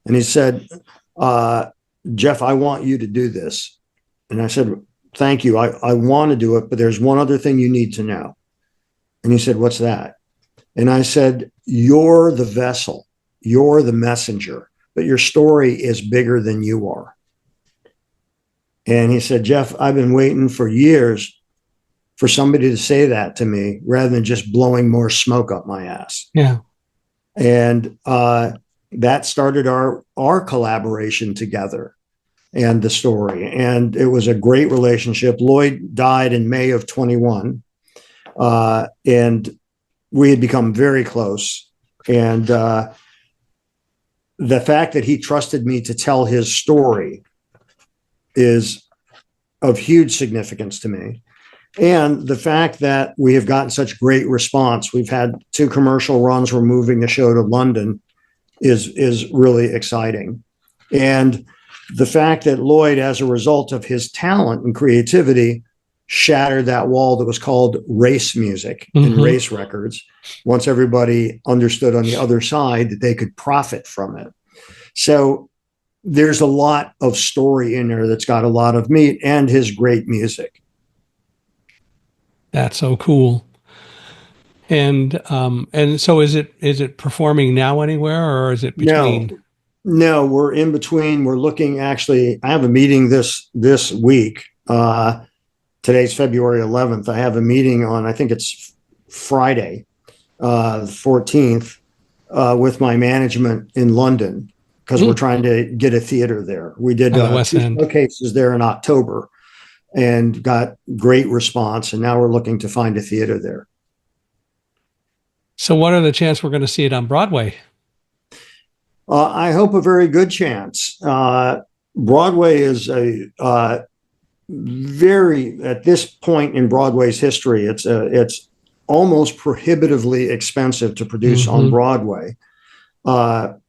And he said, Jeff, I want you to do this. And I said, thank you. I want to do it, but there's one other thing you need to know. And he said, what's that? And I said, you're the vessel. You're the messenger, but your story is bigger than you are. And he said, Jeff, I've been waiting for years for somebody to say that to me rather than just blowing more smoke up my ass. Yeah. And that started our collaboration together and the story. And it was a great relationship. Lloyd died in May of 21. And we had become very close. And the fact that he trusted me to tell his story is of huge significance to me. And the fact that we have gotten such great response, we've had 2 commercial runs, we're moving the show to London, is really exciting. And the fact that Lloyd, as a result of his talent and creativity, shattered that wall that was called race music and race records, once everybody understood on the other side that they could profit from it. So there's a lot of story in there that's got a lot of meat, and his great music. That's so cool. And so is it performing now anywhere, or is it between? No, we're in between. We're looking, actually, I have a meeting this week. Today's February 11th. I have a meeting on, I think it's Friday, 14th, with my management in London, because we're trying to get a theater there. We did 2 showcases there in October and got great response. And now we're looking to find a theater there. So what are the chances we're going to see it on Broadway? I hope a very good chance. Broadway is a very, at this point in Broadway's history, it's almost prohibitively expensive to produce on Broadway. The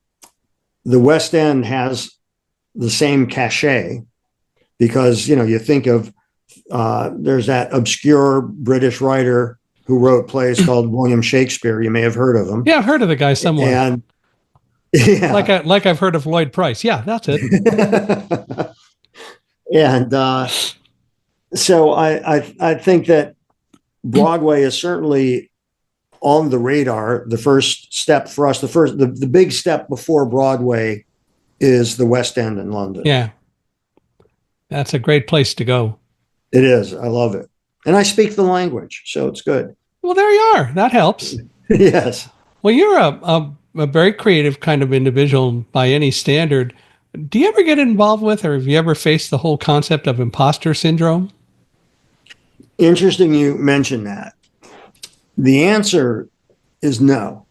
West End has the same cachet because, you think of, there's that obscure British writer who wrote plays called William Shakespeare. You may have heard of him. Yeah, I've heard of the guy somewhere. And yeah, like I've heard of Lloyd Price. Yeah, that's it. And so I think that Broadway is certainly on the radar. The first step for us, the big step before Broadway is the West End in London. Yeah. That's a great place to go. It is. I love it. And I speak the language, so it's good. Well, there you are. That helps. Yes. Well, you're a very creative kind of individual by any standard. Do you ever get involved with, or have you ever faced the whole concept of imposter syndrome? Interesting you mentioned that. The answer is no.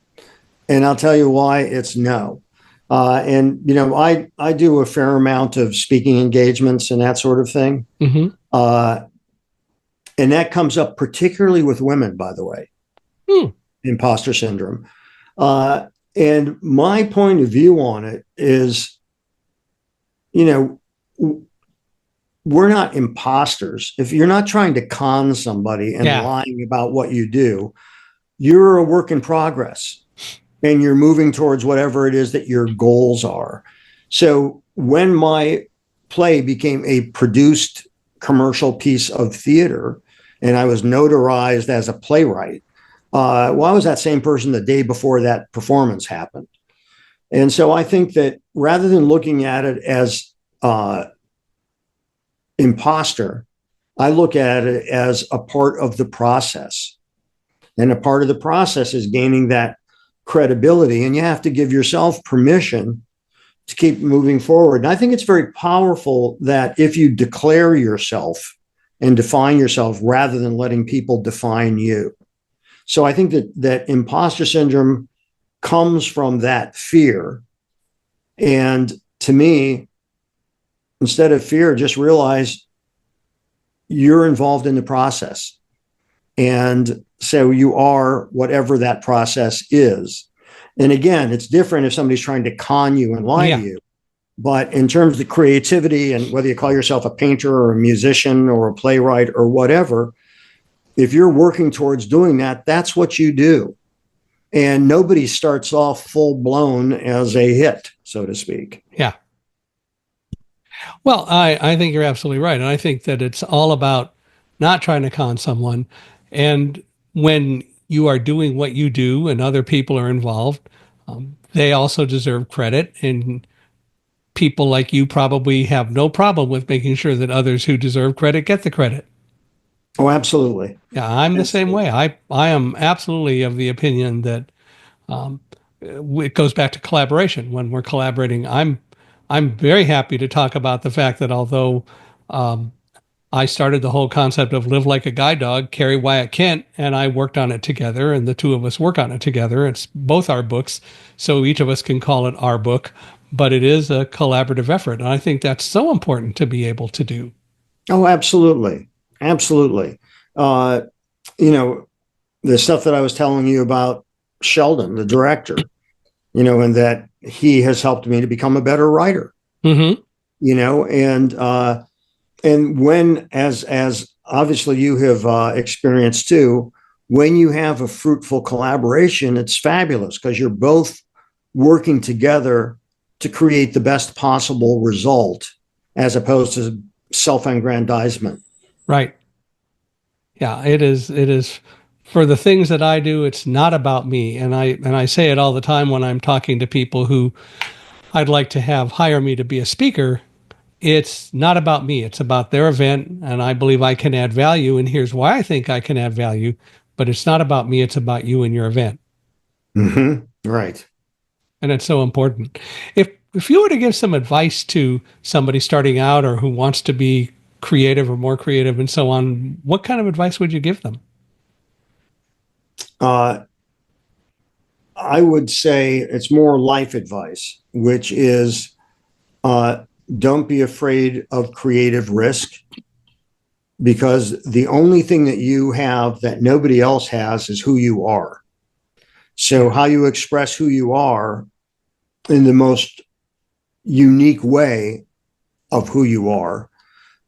And I'll tell you why it's no. And I do a fair amount of speaking engagements and that sort of thing. Mm-hmm. Uh, and that comes up particularly with women, by the way, Hmm. imposter syndrome. Uh, and my point of view on it is, you know, we're not imposters. If you're not trying to con somebody and Yeah. lying about what you do, you're a work in progress and you're moving towards whatever it is that your goals are. So when my play became a produced commercial piece of theater and I was notarized as a playwright, well, I was that same person the day before that performance happened. And so I think that rather than looking at it as imposter, I look at it as a part of the process. And a part of the process is gaining that credibility. And you have to give yourself permission to keep moving forward. And I think it's very powerful that if you declare yourself and define yourself rather than letting people define you. So I think that imposter syndrome comes from that fear. And to me, instead of fear, just realize you're involved in the process. And so you are whatever that process is. And again, it's different if somebody's trying to con you and lie to Yeah. you. But in terms of creativity and whether you call yourself a painter or a musician or a playwright or whatever, if you're working towards doing that, that's what you do. And nobody starts off full blown as a hit, so to speak. Yeah. Well, I think you're absolutely right. And I think that it's all about not trying to con someone. And when you are doing what you do and other people are involved, they also deserve credit. And people like you probably have no problem with making sure that others who deserve credit get the credit. Oh, absolutely. Yeah, I'm the same way. Absolutely. I am absolutely of the opinion that it goes back to collaboration. When we're collaborating, I'm very happy to talk about the fact that although I started the whole concept of live like a guide dog, Carrie Wyatt Kent and I worked on it together, and the two of us work on it together. It's both our books, so each of us can call it our book, but it is a collaborative effort. And I think that's so important to be able to do. Oh, absolutely. Absolutely. Uh, you know, the stuff that I was telling you about Sheldon, the director, and that he has helped me to become a better writer, Mm-hmm. and when, as obviously you have experienced too, when you have a fruitful collaboration, it's fabulous because you're both working together to create the best possible result as opposed to self-aggrandizement. Right. Yeah, it is. It is for the things that I do. It's not about me, and I say it all the time when I'm talking to people who I'd like to have hire me to be a speaker. It's not about me. It's about their event, and I believe I can add value. And here's why I think I can add value. But it's not about me. It's about you and your event, Mm-hmm. Right. and it's so important. If you were to give some advice to somebody starting out or who wants to be creative or more creative and so on, what kind of advice would you give them? Uh, I would say it's more life advice, which is uh, don't be afraid of creative risk because the only thing that you have that nobody else has is who you are. So, how you express who you are in the most unique way of who you are,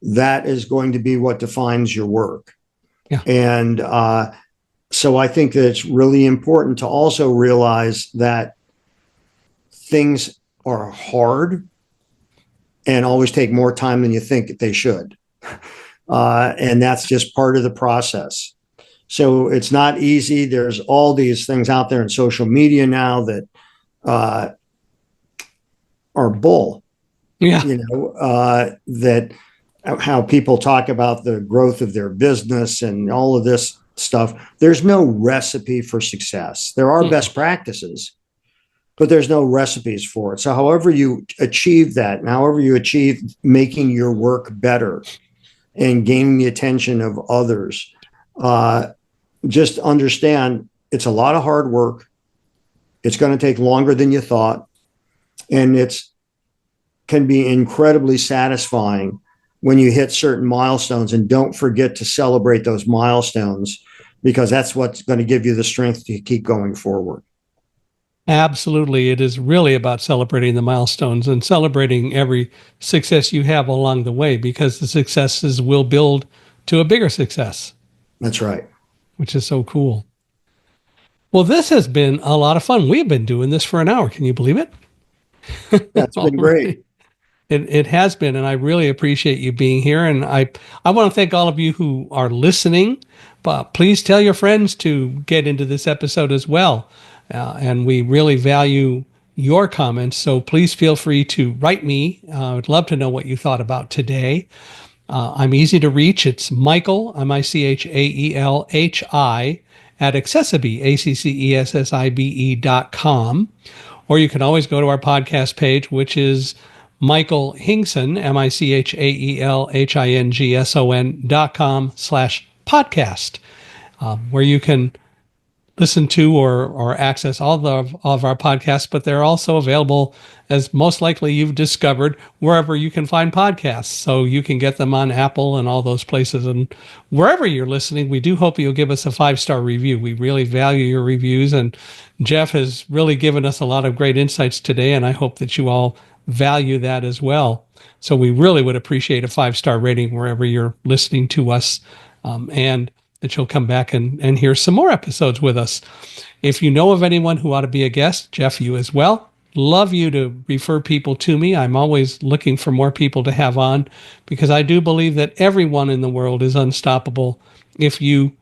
that is going to be what defines your work. Yeah. And so I think that it's really important to also realize that things are hard and always take more time than you think they should. And that's just part of the process. So it's not easy. There's all these things out there in social media now that uh, are bull, Yeah. that how people talk about the growth of their business and all of this stuff. There's no recipe for success. There are best practices, but there's no recipes for it. So however you achieve that, and however you achieve making your work better and gaining the attention of others, just understand it's a lot of hard work. It's going to take longer than you thought. And it's can be incredibly satisfying when you hit certain milestones, and don't forget to celebrate those milestones, because that's what's going to give you the strength to keep going forward. Absolutely. It is really about celebrating the milestones and celebrating every success you have along the way, because the successes will build to a bigger success. That's right. Which is so cool. Well, this has been a lot of fun. We've been doing this for an hour. Can you believe it? That's been great. It has been, and I really appreciate you being here. And I want to thank all of you who are listening. But please tell your friends to get into this episode as well. And we really value your comments. So please feel free to write me. I would love to know what you thought about today. I'm easy to reach. It's Michael, Michaelhi, at Accessibe, ACCESSIBE.com. Or you can always go to our podcast page, which is Michael Hingson, MichaelHingson.com/podcast, where you can listen to or access all of our podcasts, but they're also available, as most likely you've discovered, wherever you can find podcasts. So you can get them on Apple and all those places. And wherever you're listening, we do hope you'll give us a 5-star review. We really value your reviews. And Jeff has really given us a lot of great insights today, and I hope that you all value that as well. So we really would appreciate a 5-star rating wherever you're listening to us. And that you'll come back and hear some more episodes with us. If you know of anyone who ought to be a guest, Jeff, you as well, love you to refer people to me. I'm always looking for more people to have on, because I do believe that everyone in the world is unstoppable if you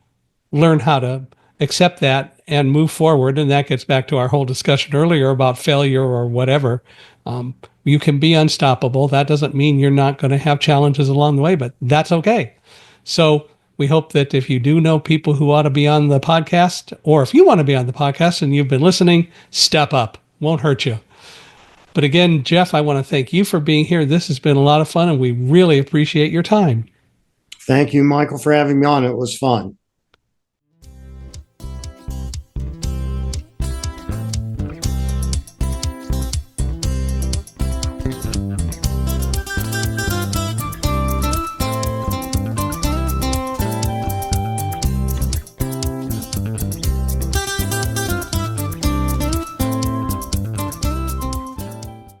learn how to accept that and move forward. And that gets back to our whole discussion earlier about failure or whatever. You can be unstoppable. That doesn't mean you're not going to have challenges along the way, but that's okay. So we hope that if you do know people who ought to be on the podcast, or if you want to be on the podcast and you've been listening, step up. Won't hurt you. But again, Jeff, I want to thank you for being here. This has been a lot of fun, and we really appreciate your time. Thank you, Michael, for having me on. It was fun.